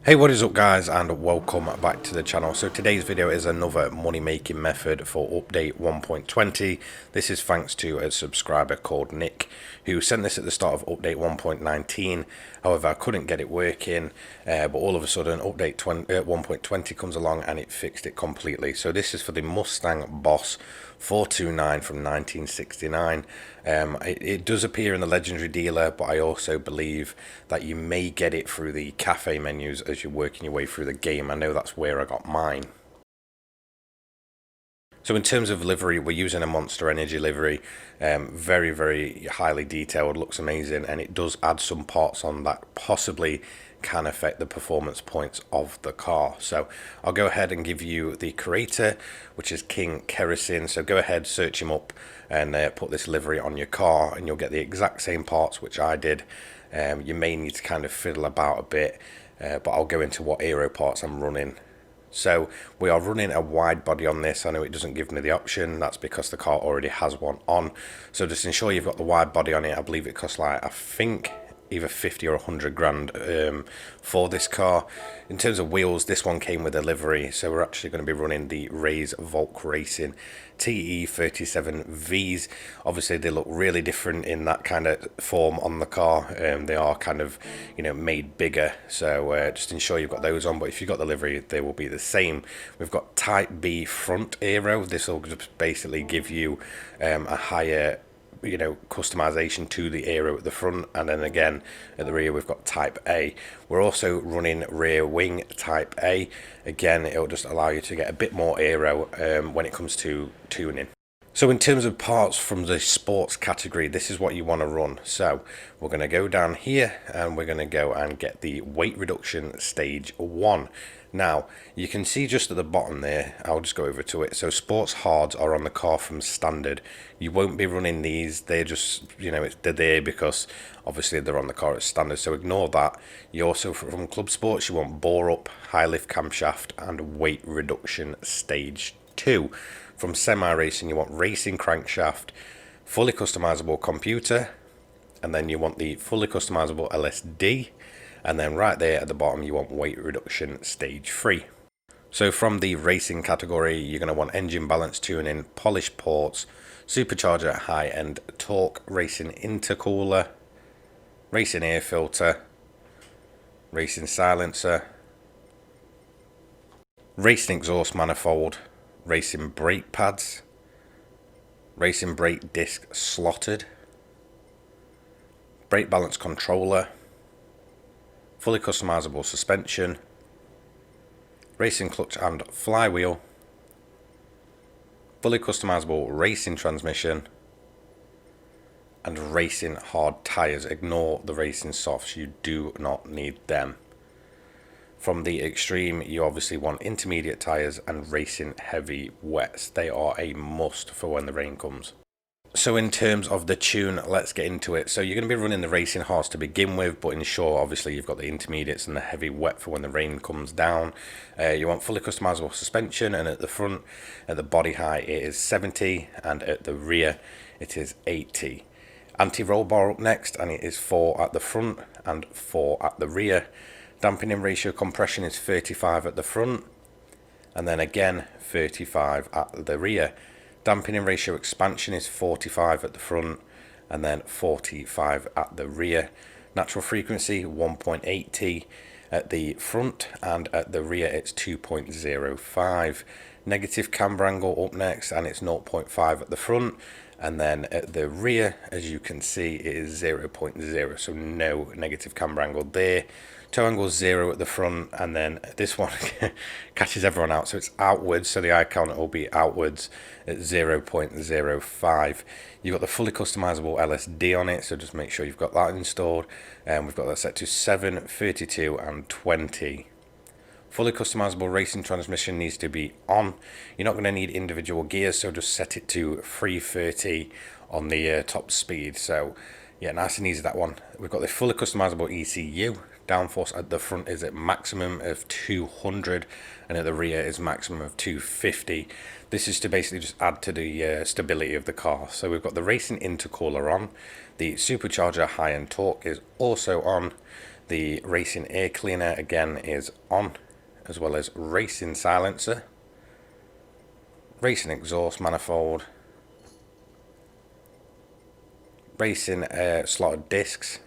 Hey, what is up guys, and welcome back to the channel. So today's video is another money making method for update 1.20. This is thanks to a subscriber called Nick who sent this at the start of update 1.19. However, I couldn't get it working, but all of a sudden update 1.20 comes along and it fixed it completely. So this is for the Mustang Boss 429 from 1969. It does appear in the legendary dealer, but I also believe that you may get it through the cafe menus as you're working your way through the game. I know that's where I got mine. So in terms of livery, we're using a Monster Energy livery, very highly detailed, looks amazing, and it does add some parts on that possibly can affect the performance points of the car. So I'll go ahead and give you the creator, which is King Kerosene. So go ahead, search him up and put this livery on your car and you'll get the exact same parts which I did. You may need to kind of fiddle about a bit, but I'll go into what aero parts I'm running. So we are running a wide body on this. I know it doesn't give me the option. That's because the car already has one on. So just ensure you've got the wide body on it. I believe it costs like, I think, either 50 or 100 grand for this car. In terms of wheels, this one came with a livery. So we're actually going to be running the Rays Volk Racing TE37Vs. Obviously they look really different in that kind of form on the car. They are kind of, you know, made bigger, so just ensure you've got those on, but if you've got the livery they will be the same. We've got Type B front aero. This will just basically give you a higher, you know, customization to the aero at the front, and then again at the rear we've got Type A. We're also running rear wing Type A. Again, it'll just allow you to get a bit more aero when it comes to tuning. So in terms of parts from the sports category, this is what you want to run. So we're going to go down here and we're going to go and get the weight reduction stage 1. Now you can see just at the bottom there, I'll just go over to it. So sports hards are on the car from standard. You won't be running these. They're just, you know, they're there because obviously they're on the car as standard, so ignore that. You also, from club sports, you want bore up, high lift camshaft and weight reduction stage 2. From semi-racing, you want racing crankshaft, fully customizable computer, and then you want the fully customizable LSD, and then right there at the bottom you want weight reduction stage 3. So from the racing category, you're going to want engine balance tuning, polished ports, supercharger high-end torque, racing intercooler, racing air filter, racing silencer, racing exhaust manifold, racing brake pads, racing brake disc slotted, brake balance controller, fully customizable suspension, racing clutch and flywheel, fully customizable racing transmission, and racing hard tyres. Ignore the racing softs, you do not need them. From the extreme, you obviously want intermediate tyres and racing heavy wets. They are a must for when the rain comes. So in terms of the tune, let's get into it. So you're going to be running the racing hards to begin with, but ensure obviously you've got the intermediates and the heavy wet for when the rain comes down. You want fully customizable suspension, and at the front, at the body height, it is 70, and at the rear, it is 80. Anti-roll bar up next, and it is 4 at the front and 4 at the rear. Dampening ratio compression is 35 at the front, and then again 35 at the rear. Dampening ratio expansion is 45 at the front, and then 45 at the rear. Natural frequency 1.8T at the front, and at the rear it's 2.05. Negative camber angle up next, and it's 0.5 at the front, and then at the rear, as you can see, it is 0.0, so no negative camber angle there. Toe angle 0 at the front, and then this one catches everyone out, so it's outwards, so the eye count will be outwards at 0.05. You've got the fully customizable LSD on it, so just make sure you've got that installed, and we've got that set to 7, 32 and 20. Fully customizable racing transmission needs to be on. You're not going to need individual gears, so just set it to 330 on the top speed. So yeah, nice and easy, that one. We've got the fully customizable ECU. Downforce at the front is at maximum of 200, and at the rear is maximum of 250. This is to basically just add to the stability of the car. So we've got the racing intercooler on. The supercharger high-end torque is also on. The racing air cleaner again is on, as well as racing silencer, racing exhaust manifold, racing slotted discs.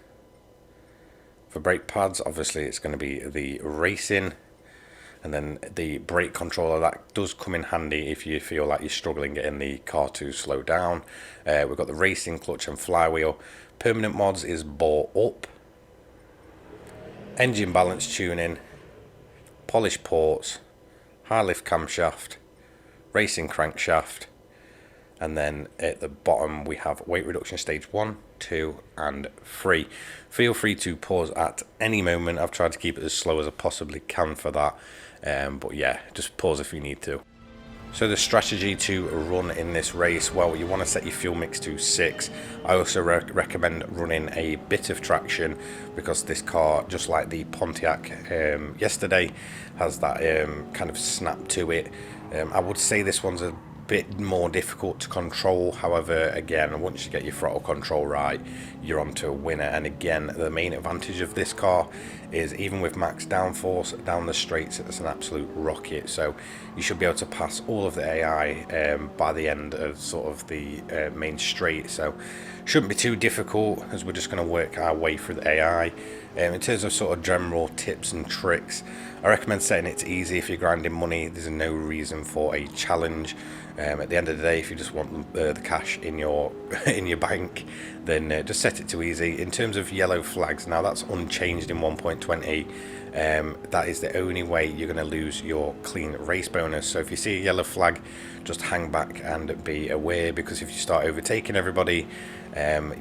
For brake pads, obviously it's going to be the racing, and then the brake controller, that does come in handy if you feel like you're struggling getting the car to slow down. We've got the racing clutch and flywheel. Permanent mods is bore up. Engine balance tuning, polished ports, high lift camshaft, racing crankshaft, and then at the bottom we have weight reduction stage 1, 2 and 3. Feel free to pause at any moment. I've tried to keep it as slow as I possibly can for that, but yeah, just pause if you need to. So the strategy to run in this race, well, you want to set your fuel mix to 6. I also recommend running a bit of traction, because this car, just like the Pontiac yesterday, has that kind of snap to it. I would say this one's a bit more difficult to control. However, again, once you get your throttle control right, you're on to a winner. And again, the main advantage of this car is, even with max downforce down the straights, it's an absolute rocket. So you should be able to pass all of the AI by the end of sort of the main straight. So shouldn't be too difficult, as we're just going to work our way through the AI. In terms of sort of general tips and tricks, I recommend setting it to easy. If you're grinding money, there's no reason for a challenge. At the end of the day, if you just want the cash in your in your bank, then just set it to easy. In terms of yellow flags, now that's unchanged in 1.20. That is the only way you're going to lose your clean race bonus. So if you see a yellow flag, just hang back and be aware, because if you start overtaking everybody,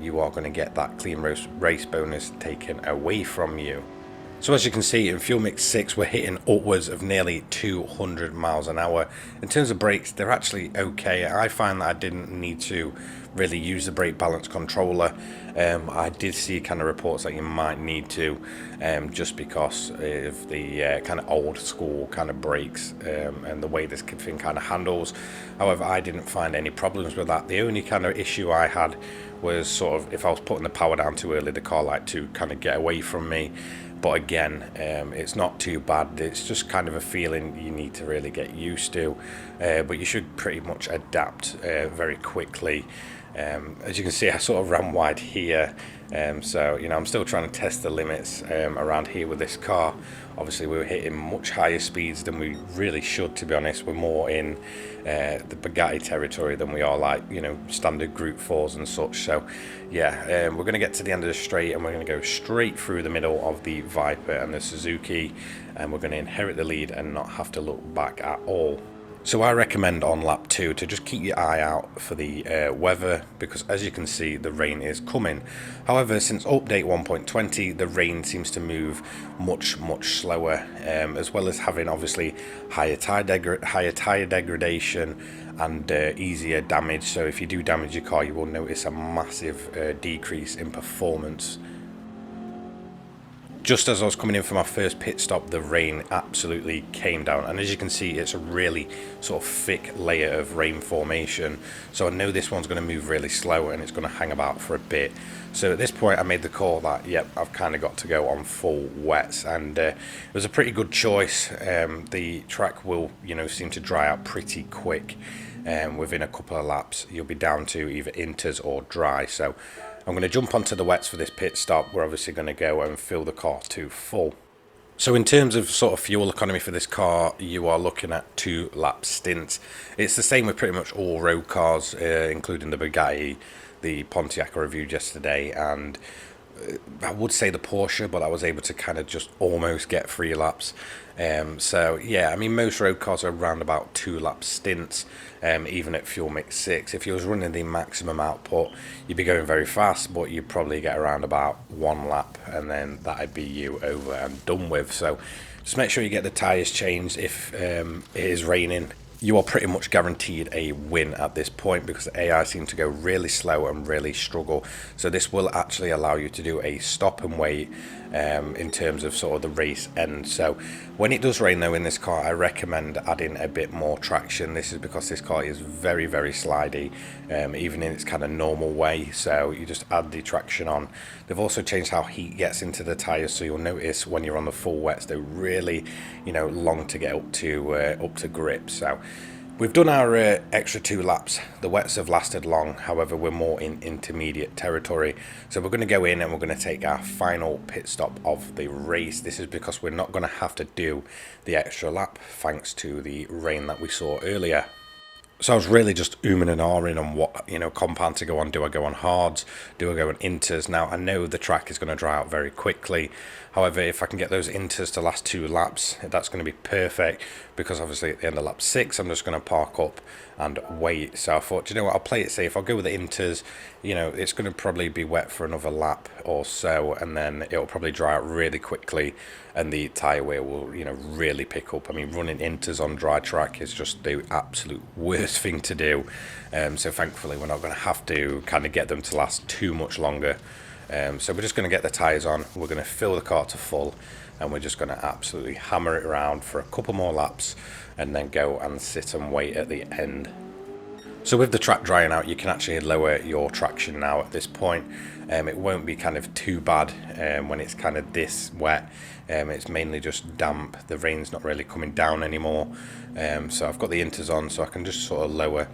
you are going to get that clean race bonus taken away from you. So as you can see, in fuel mix 6, we're hitting upwards of nearly 200 miles an hour. In terms of brakes, they're actually okay. I find that I didn't need to really use the brake balance controller. I did see kind of reports that you might need to, just because of the kind of old school kind of brakes and the way this thing kind of handles. However, I didn't find any problems with that. The only kind of issue I had was sort of if I was putting the power down too early, the car liked to kind of get away from me. But again, it's not too bad. It's just kind of a feeling you need to really get used to, but you should pretty much adapt very quickly. As you can see, I sort of ran wide here, so you know, I'm still trying to test the limits around here with this car. Obviously we were hitting much higher speeds than we really should, to be honest. We're more in the Bugatti territory than we are, like, you know, standard Group 4s and such. So yeah, we're going to get to the end of the straight, and we're going to go straight through the middle of the Viper and the Suzuki, and we're going to inherit the lead and not have to look back at all. So I recommend on lap 2 to just keep your eye out for the weather, because as you can see, the rain is coming. However, since update 1.20, the rain seems to move much slower, as well as having obviously higher tire degradation and easier damage. So if you do damage your car, you will notice a massive decrease in performance. Just as I was coming in for my first pit stop, the rain absolutely came down, and as you can see, it's a really sort of thick layer of rain formation. So I know this one's going to move really slow, and it's going to hang about for a bit. So at this point, I made the call that, yep, I've kind of got to go on full wets, and it was a pretty good choice. The track will, you know, seem to dry out pretty quick. Within a couple of laps, you'll be down to either inters or dry. So I'm going to jump onto the wets for this pit stop. We're obviously going to go and fill the car to full. So in terms of sort of fuel economy for this car, you are looking at 2 lap stints. It's the same with pretty much all road cars, including the Bugatti, the Pontiac I reviewed yesterday, and I would say the Porsche, but I was able to kind of just almost get 3 laps. So yeah, I mean, most road cars are around about 2 lap stints, even at fuel mix 6. If you was running the maximum output, you'd be going very fast, but you'd probably get around about 1 lap, and then that'd be you over and done with. So just make sure you get the tyres changed. If it is raining, you are pretty much guaranteed a win at this point, because the AI seem to go really slow and really struggle. So this will actually allow you to do a stop and wait, in terms of sort of the race end. So when it does rain though in this car, I recommend adding a bit more traction. This is because this car is very, very slidey, even in its kind of normal way. So you just add the traction on. They've also changed how heat gets into the tyres, so you'll notice when you're on the full wets, they're really, long to get up to grip. So we've done our extra 2 laps. The wets have lasted long, however we're more in intermediate territory. So we're going to go in and we're going to take our final pit stop of the race. This is because we're not going to have to do the extra lap thanks to the rain that we saw earlier. So I was really just ooming and ahhing on what, compound to go on. Do I go on hards? Do I go on inters? Now, I know the track is going to dry out very quickly. However, if I can get those inters to last 2 laps, that's going to be perfect, because obviously at the end of lap 6, I'm just going to park up and wait. So I thought, you know what, I'll play it safe. I'll go with the inters. It's going to probably be wet for another lap or so, and then it'll probably dry out really quickly, and the tyre wear will, really pick up. I mean, running inters on dry track is just the absolute worst thing to do. So thankfully, we're not going to have to kind of get them to last too much longer. So we're just going to get the tyres on. We're going to fill the car to full, and we're just going to absolutely hammer it around for a couple more laps, and then go and sit and wait at the end. So with the track drying out, you can actually lower your traction now at this point. It won't be kind of too bad when it's kind of this wet. It's mainly just damp. The rain's not really coming down anymore. So I've got the inters on, so I can just sort of lower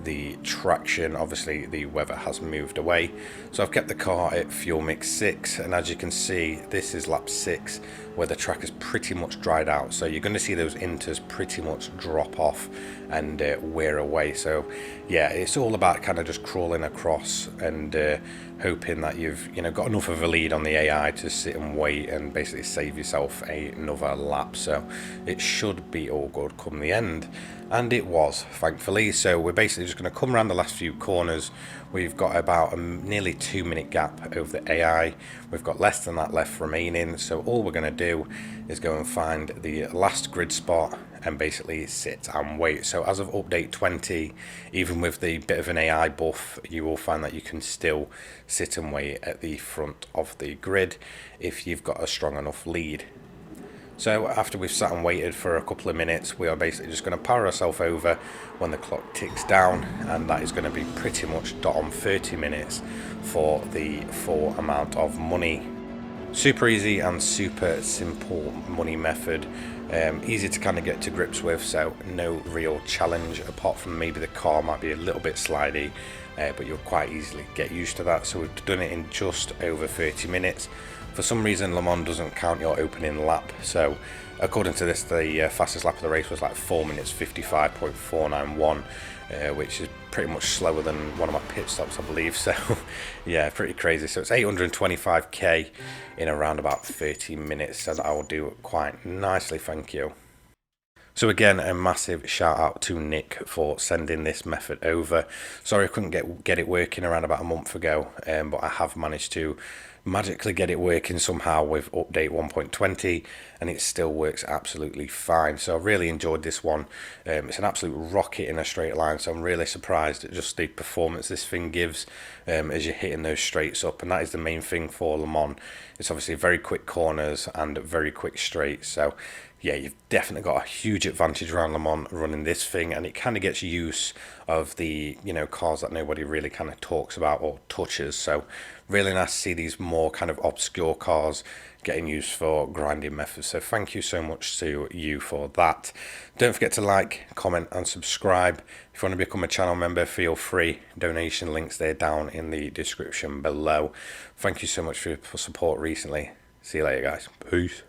the traction. Obviously the weather has moved away, so I've kept the car at fuel mix 6, and as you can see, this is lap 6 where the track is pretty much dried out. So you're going to see those inters pretty much drop off and wear away. So yeah, it's all about kind of just crawling across and hoping that you've got enough of a lead on the AI to sit and wait and basically save yourself another lap. So it should be all good come the end, and it was, thankfully. So we're basically just going to come around the last few corners. We've got about a nearly 2-minute gap over the AI. We've got less than that left remaining, so all we're going to do is go and find the last grid spot and basically sit and wait. So as of update 20, even with the bit of an AI buff, you will find that you can still sit and wait at the front of the grid if you've got a strong enough lead. So after we've sat and waited for a couple of minutes, we are basically just going to power ourselves over when the clock ticks down, and that is going to be pretty much dot on 30 minutes for the full amount of money. Super easy and super simple money method. Easy to kind of get to grips with, so no real challenge, apart from maybe the car might be a little bit slidey, but you'll quite easily get used to that. So we've done it in just over 30 minutes. For some reason, Le Mans doesn't count your opening lap, so according to this, the fastest lap of the race was like 4 minutes 55.491, which is pretty much slower than one of my pit stops, I believe. So yeah, pretty crazy. So it's 825k in around about 30 minutes, so that I will do quite nicely, thank you. So again, a massive shout out to Nick for sending this method over. Sorry I couldn't get it working around about a month ago, but I have managed to magically get it working somehow with update 1.20, and it still works absolutely fine. So I really enjoyed this one. It's an absolute rocket in a straight line, so I'm really surprised at just the performance this thing gives as you're hitting those straights up, and that is the main thing for Le Mans. It's obviously very quick corners and very quick straights, so yeah, you've definitely got a huge advantage around Le Mans running this thing, and it kind of gets use of the cars that nobody really kind of talks about or touches. So really nice to see these more kind of obscure cars getting used for grinding methods. So thank you so much to you for that. Don't forget to like, comment and subscribe. If you want to become a channel member, feel free. Donation links there down in the description below. Thank you so much for your support recently. See you later, guys. Peace.